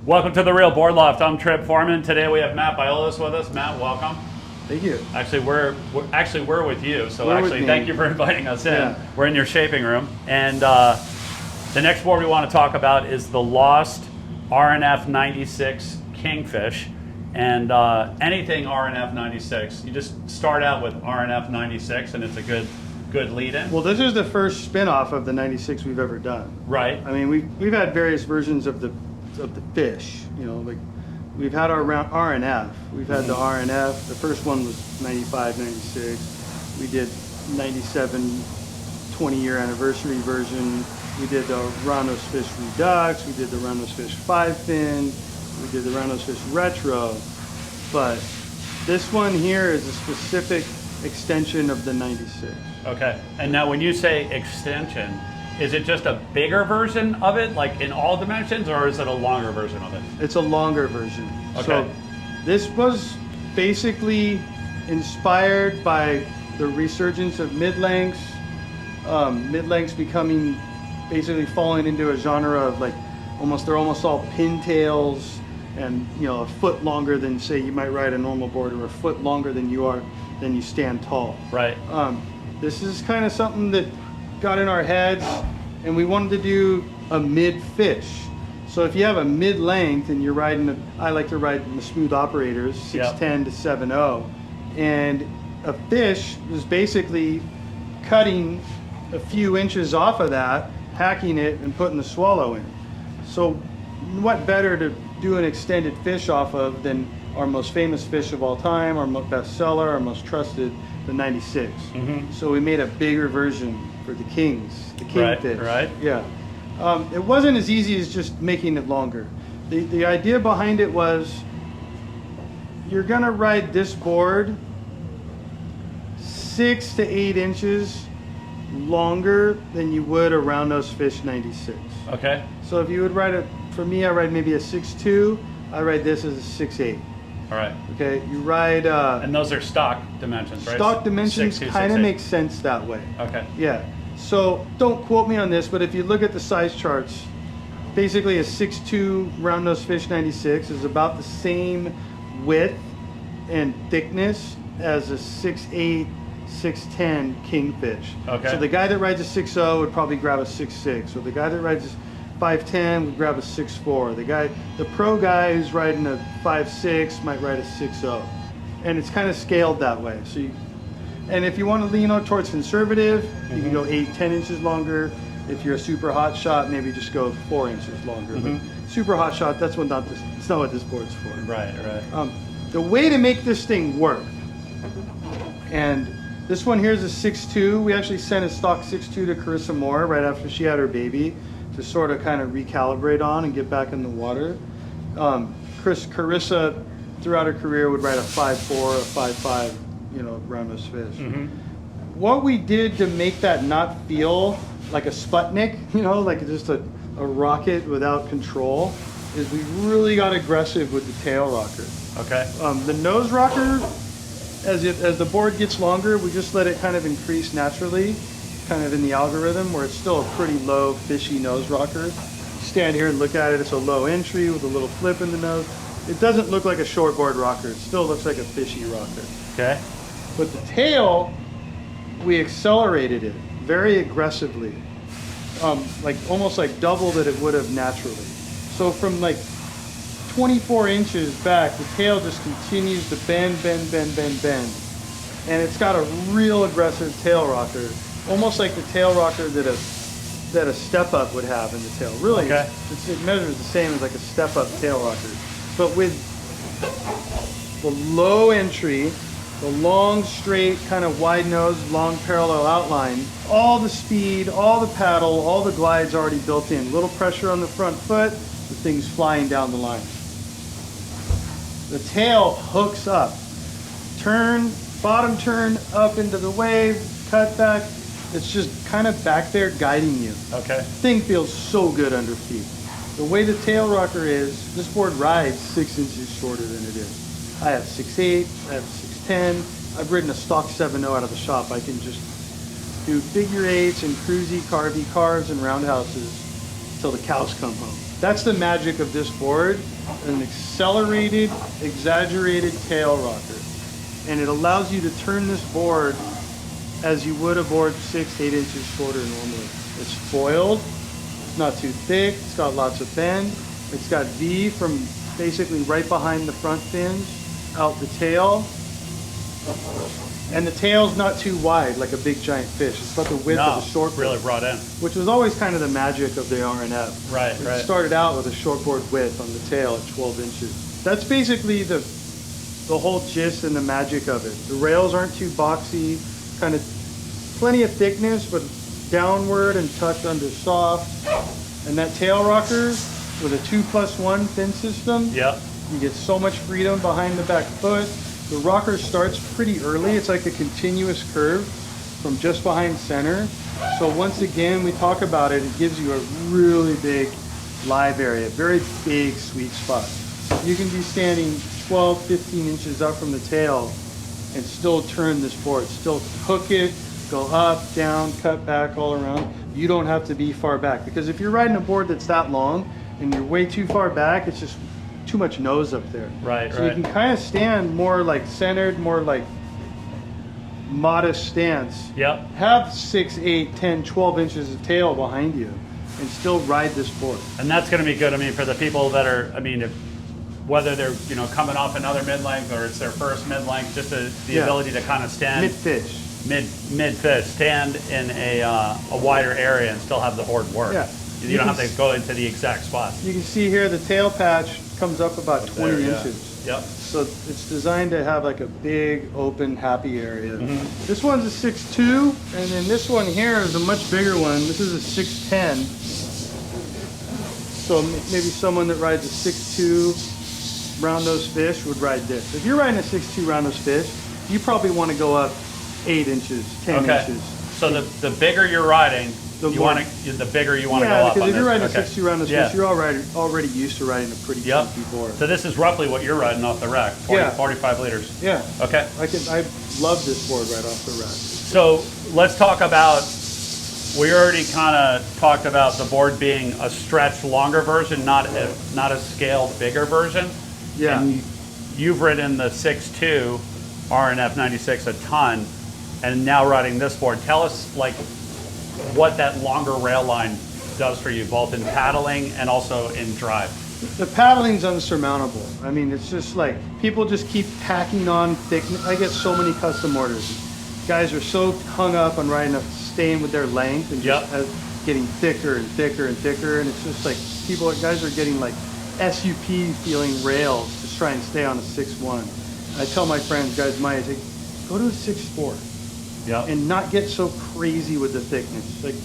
Welcome to the Real Board Loft. I'm Trip Forman. Today we have Matt Biolos with us. Matt, welcome. Thank you. Actually, we're with you. So We're actually, with thank me. you for inviting us in. Yeah. We're in your shaping room, and the next board we want to talk about is the lost RNF 96 Kingfish. And anything RNF 96, you just start out with RNF 96, and it's a good lead-in. Well, this is the first spin-off of the 96 we've ever done. Right. I mean, we've had various versions of the fish. You know, like we've had our RNF. We've had the RNF. The first one was 95, 96. We did 97 20-year anniversary version. We did the Roundnose Fish Redux. We did the Roundnose Fish 5-fin. We did the Roundnose Fish Retro. But this one here is a specific extension of the 96. Okay. And now when you say extension, is it just a bigger version of it, like in all dimensions, or is it a longer version of it? It's a longer version. Okay. So this was basically inspired by the resurgence of mid-lengths. Mid-lengths becoming, basically falling into a genre of like, they're almost all pintails and, you know, a foot longer than, say, you might ride a normal board, or a foot longer than you stand tall. Right. This is kind of something that got in our heads, and we wanted to do a mid-fish. So if you have a mid-length and you're riding, I like to ride the smooth operators, 610 to 7.0, and a fish is basically cutting a few inches off of that, hacking it, and putting the swallow in. So what better to do an extended fish off of than our most famous fish of all time, our best seller, our most trusted, the 96. So we made a bigger version for the Kings, the Kingfish. Right. Yeah. It wasn't as easy as just making it longer. The idea behind it was, you're gonna ride this board 6 to 8 inches longer than you would a Roundnose Fish 96. Okay. So if you would ride for me, I ride maybe a 6'2", I ride this as a 6'8". All right. Okay, you ride... and those are stock dimensions, right? Stock dimensions 6'2", kind of 6'8". make sense that way. Okay. Yeah. So don't quote me on this, but if you look at the size charts, basically a 6'2" Roundnose Fish 96 is about the same width and thickness as a 6'8", 6'10" Kingfish. Okay. So the guy that rides a 6'0" would probably grab a 6'6", or the guy that rides a 5'10" would grab a 6'4". The pro guy who's riding a 5'6" might ride a 6'0", and it's kind of scaled that way. So, and if you want to lean on towards conservative, you can go 8-10 inches longer. If you're a super hot shot, maybe just go 4 inches longer. But super hot shot, it's not what this board's for. Right. The way to make this thing work, and this one here is a 6'2". We actually sent a stock 6'2" to Carissa Moore right after she had her baby, to sort of kind of recalibrate on and get back in the water. Carissa, throughout her career, would ride a 5'4", a 5'5", Roundnose Fish. What we did to make that not feel like a Sputnik, like just a rocket without control, is we really got aggressive with the tail rocker. Okay. The nose rocker, as the board gets longer, we just let it kind of increase naturally, kind of in the algorithm, where it's still a pretty low, fishy nose rocker. You stand here and look at it, it's a low entry with a little flip in the nose. It doesn't look like a shortboard rocker, it still looks like a fishy rocker. Okay. But the tail, we accelerated it very aggressively, almost like double that it would have naturally. So from like 24 inches back, the tail just continues to bend. And it's got a real aggressive tail rocker, almost like the tail rocker that a step-up would have in the tail. Really, okay. It measures the same as like a step-up tail rocker. But with the low entry, the long, straight, kind of wide nose, long parallel outline, all the speed, all the paddle, all the glides already built in. Little pressure on the front foot, the thing's flying down the line. The tail hooks up. Bottom turn up into the wave, cut back. It's just kind of back there guiding you. Okay. Thing feels so good under feet. The way the tail rocker is, this board rides 6 inches shorter than it is. I have 6'8", I have 6'10". I've ridden a stock 7.0 out of the shop. I can just do figure eights and cruisy, carvy carves and roundhouses till the cows come home. That's the magic of this board, an accelerated, exaggerated tail rocker. And it allows you to turn this board as you would a board 6 to 8 inches shorter normally. It's foiled, it's not too thick, it's got lots of bend. It's got V from basically right behind the front fins, out the tail. And the tail's not too wide like a big giant fish. It's about the width of a shortboard. Really brought in. Which was always kind of the magic of the RNF. Right, It started out with a shortboard width on the tail at 12 inches. That's basically the whole gist and the magic of it. The rails aren't too boxy, kind of plenty of thickness, but downward and tucked under soft. And that tail rocker with a 2+1 fin system, Yep. you get so much freedom behind the back foot. The rocker starts pretty early. It's like a continuous curve from just behind center. So once again, we talk about it, it gives you a really big live area, very big sweet spot. You can be standing 12, 15 inches up from the tail and still turn this board, still hook it, go up, down, cut back all around. You don't have to be far back, because if you're riding a board that's that long and you're way too far back, it's just too much nose up there. Right, so you can kind of stand more like centered, more like modest stance. Yep. Have 6, 8, 10, 12 inches of tail behind you and still ride this board. And that's going to be good. I mean, for the people that are, I mean, whether they're coming off another mid-length or it's their first mid-length, just the ability to kind of stand mid-fish, mid-fish, stand in a wider area and still have the board work. Yeah. You don't have to go into the exact spot. You can see here the tail patch comes up about 20 there, inches. Yep. So it's designed to have like a big, open, happy area. This one's a 6'2", and then this one here is a much bigger one. This is a 6'10". So maybe someone that rides a 6'2" round-nosed fish would ride this. If you're riding a 6'2" round-nosed fish, you probably want to go up 8 inches, 10 inches. So the bigger you're riding, the bigger you want to go up. Yeah, because if you're riding a 6'2" round-nosed fish, you're already used to riding a pretty chunky board. So this is roughly what you're riding off the rack, 45 liters. Yeah. Okay. I love this board right off the rack. So let's talk about, we already kind of talked about the board being a stretched longer version, not a scaled bigger version. Yeah. And you've ridden the 6'2" RNF 96 a ton, and now riding this board. Tell us like what that longer rail line does for you, both in paddling and also in drive. The paddling's unsurmountable. I mean, it's just like, people just keep tacking on thickness. I get so many custom orders. Guys are so hung up on riding staying with their length and just getting thicker and thicker and thicker. And it's just like, guys are getting like SUP feeling rails to try and stay on a 6'1". I tell my friends, guys my age, go to a 6'4". And not get so crazy with the thickness. Like,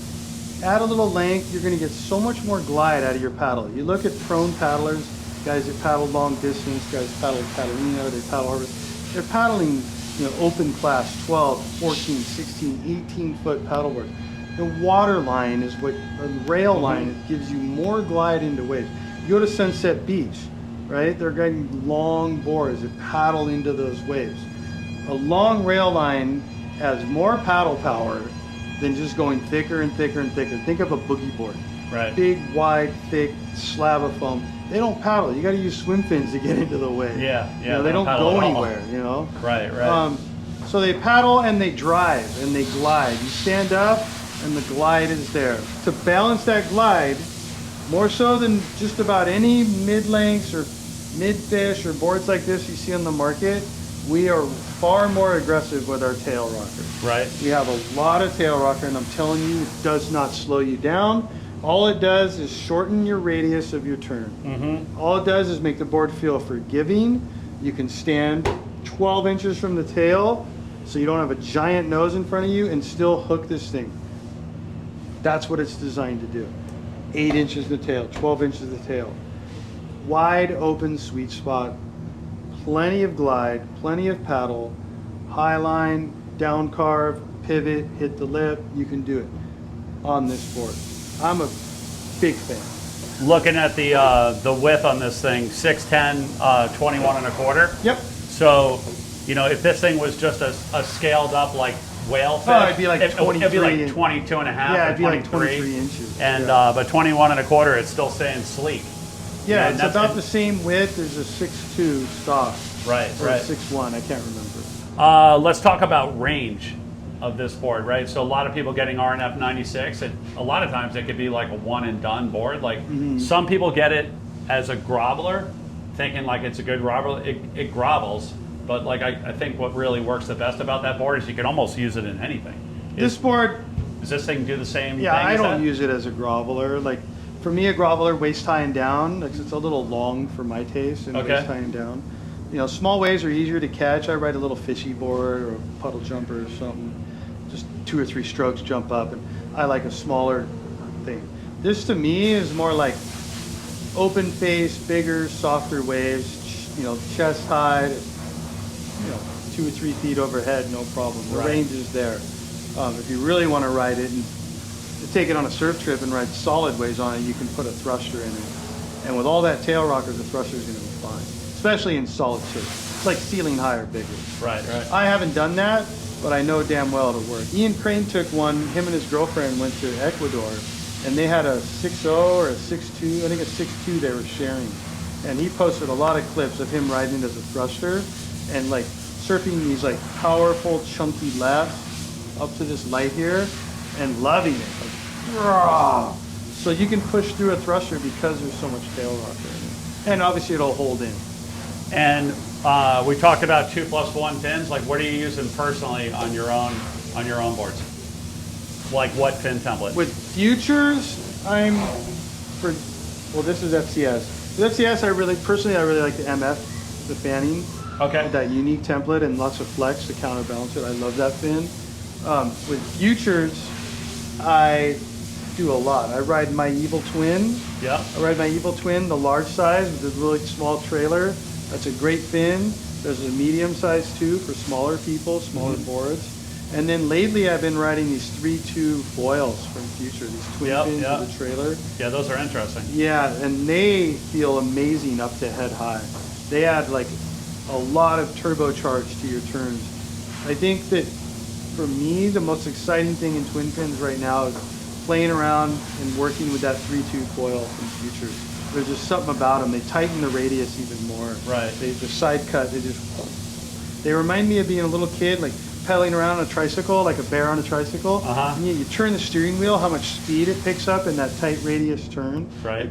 add a little length, you're going to get so much more glide out of your paddle. You look at prone paddlers, guys that paddle long distance, guys paddle Catalina, they paddle harvest. They're paddling, open class 12, 14, 16, 18 foot paddleboard. The water line is what, the rail line, it gives you more glide into waves. You go to Sunset Beach, right? They're getting long boards that paddle into those waves. A long rail line has more paddle power than just going thicker and thicker and thicker. Think of a boogie board. Right. Big, wide, thick slab of foam. They don't paddle. You got to use swim fins to get into the wave. Yeah. They don't go anywhere, Right. So they paddle and they drive and they glide. You stand up and the glide is there. To balance that glide, more so than just about any mid-lengths or mid-fish or boards like this you see on the market, we are far more aggressive with our tail rocker. Right. We have a lot of tail rocker, and I'm telling you, it does not slow you down. All it does is shorten your radius of your turn. All it does is make the board feel forgiving. You can stand 12 inches from the tail, so you don't have a giant nose in front of you, and still hook this thing. That's what it's designed to do. 8 inches the tail, 12 inches the tail. Wide open sweet spot. Plenty of glide, plenty of paddle, high line, down carve, pivot, hit the lip. You can do it on this board. I'm a big fan. Looking at the width on this thing, 6'10", 21 1/4. Yep. So, if this thing was just a scaled up like whale fish, it'd be like 23. It'd be like 22 and a half. Yeah, or it'd be like 23 inches. And but 21 1/4, it's still staying sleek. Yeah, and it's that's- about the same width. There's a 6'2" stock. Right, Or right. 6'1", I can't remember. Let's talk about range of this board, right? So a lot of people getting RNF 96, a lot of times it could be like a one and done board. Like some people get it as a groveler, thinking like it's a good groveler. It grovels, but like I think what really works the best about that board is you can almost use it in anything. This board, Does this thing do the same yeah, thing I as don't that? use it as a groveler. Like, for me, a groveler, waist tying down, like, it's a little long for my taste, and Okay. waist tying down. You know, small waves are easier to catch. I ride a little fishy board or a puddle jumper or something. Just 2 or 3 strokes, jump up, and I like a smaller thing. This to me is more like open face, bigger, softer waves, you know, chest high, you know, 2 or 3 feet overhead, no problem. The Right. range is there. If you really want to ride it and to take it on a surf trip and ride solid waves on it, you can put a thruster in it. And with all that tail rocker, the thruster is going to be fine, especially in solid surf. It's like ceiling high or bigger. Right, right. I haven't done that, but I know damn well it'll work. Ian Crane took one, him and his girlfriend went to Ecuador, and they had a 6.0 or a 6.2, I think a 6.2 they were sharing. And he posted a lot of clips of him riding it as a thruster and like surfing these like powerful, chunky lefts up to this light here and loving it. Like, rah! So you can push through a thruster because there's so much tail rocker in it. And obviously it'll hold in. And we talked about 2+1 fins. Like, what are you using personally on your own boards? Like, what fin template? With futures, I'm for, well, this is FCS. With FCS, I really like the MF, the fanning. Okay. That unique template and lots of flex to counterbalance it. I love that fin. With futures, I do a lot. I ride my Evil Twin. Yeah. I ride my Evil Twin, the large size with the really small trailer. That's a great fin. There's a medium size too for smaller people, smaller boards. And then lately I've been riding these 3.2 foils from Future, these twin fins with a trailer. Yeah, those are interesting. Yeah, and they feel amazing up to head high. They add like a lot of turbocharge to your turns. I think that for me, the most exciting thing in twin fins right now is playing around and working with that 3.2 foil from Future. There's just something about them. They tighten the radius even more. Right. The side cut, they remind me of being a little kid, like pedaling around on a tricycle, like a bear on a tricycle. Uh-huh. And you turn the steering wheel, how much speed it picks up in that tight radius turn. Right.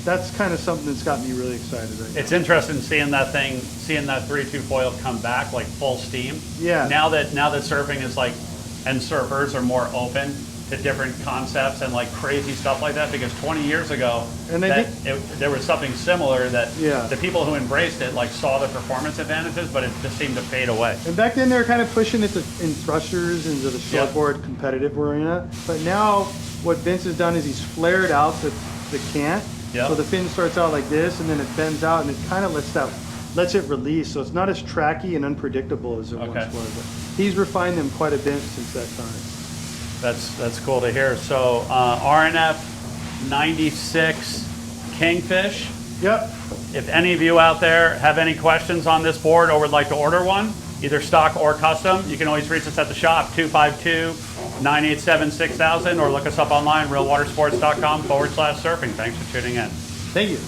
That's kind of something that's got me really excited right now. It's interesting seeing that 3.2 foil come back like full steam. Yeah. Now that surfing is like, and surfers are more open to different concepts and like crazy stuff like that, because 20 years ago, And there was something similar that Yeah. the people who embraced it like saw the performance advantages, but it just seemed to fade away. And back then they were kind of pushing it in thrusters into the Yeah. shortboard competitive arena. But now what Vince has done is he's flared out the cant. Yeah. So the fin starts out like this and then it bends out and it kind of lets it release. So it's not as tracky and unpredictable as it once was. But he's refined them quite a bit since that time. That's cool to hear. So RNF 96 Kingfish. Yep. If any of you out there have any questions on this board or would like to order one, either stock or custom, you can always reach us at the shop, 252-987-6000, or look us up online, realwatersports.com/surfing. Thanks for tuning in. Thank you.